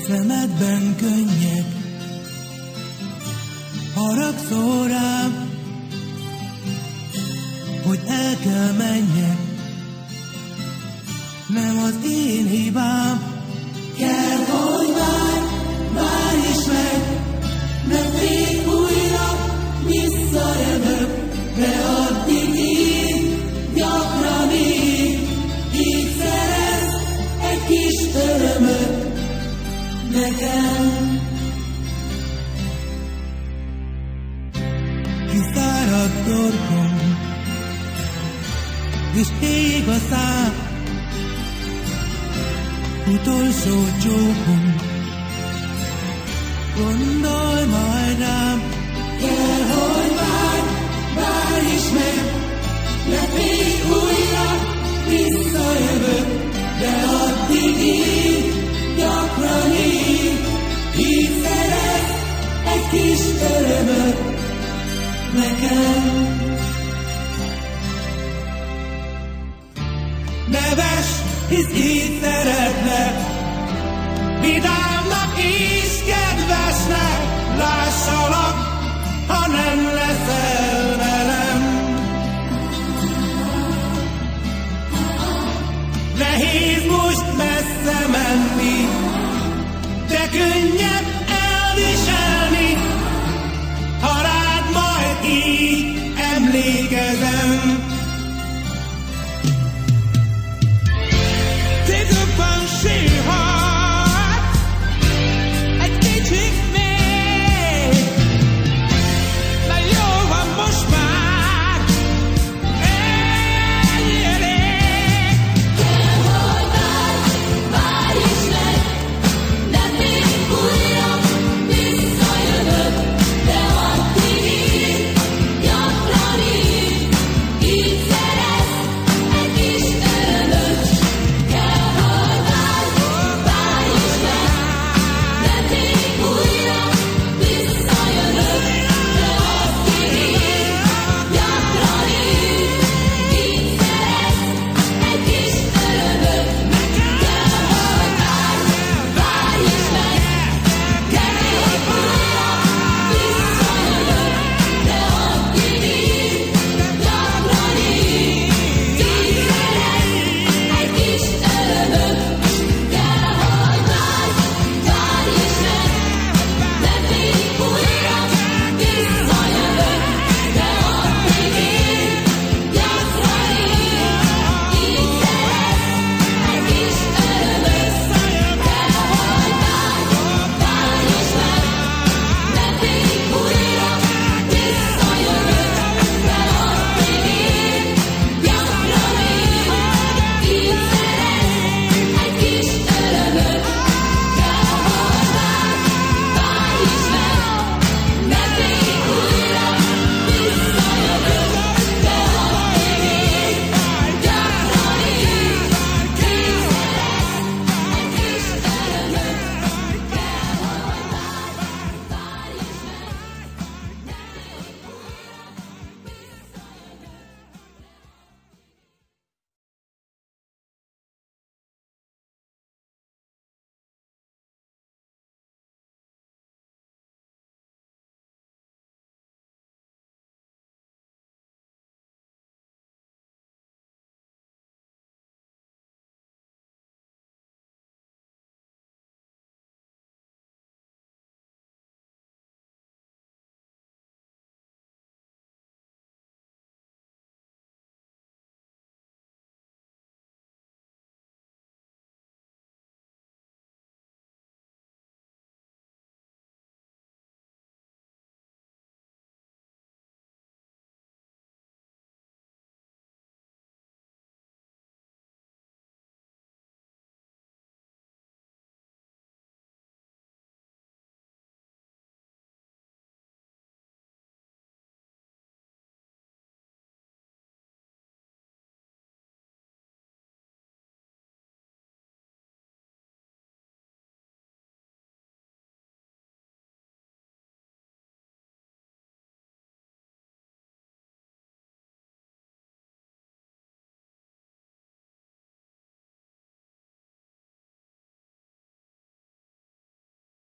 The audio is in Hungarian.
szemedben könnyek, haragszol rám, hogy el kell menjek. Nem az én hibám, kell, hogy várj is meg, nem félj újra, visszajövök, de addig így, gyakran így szerez egy kis örömöt nekem. Kiszáradt torkom, és ég a szám, utolsó csókom, gondolj majd rám. Kell, hogy várj is meg, ne félj újra, visszajövök, de addig így, gyakran így szerez egy kis örömöt nekem. Neves, hisz így szeretlek, vidám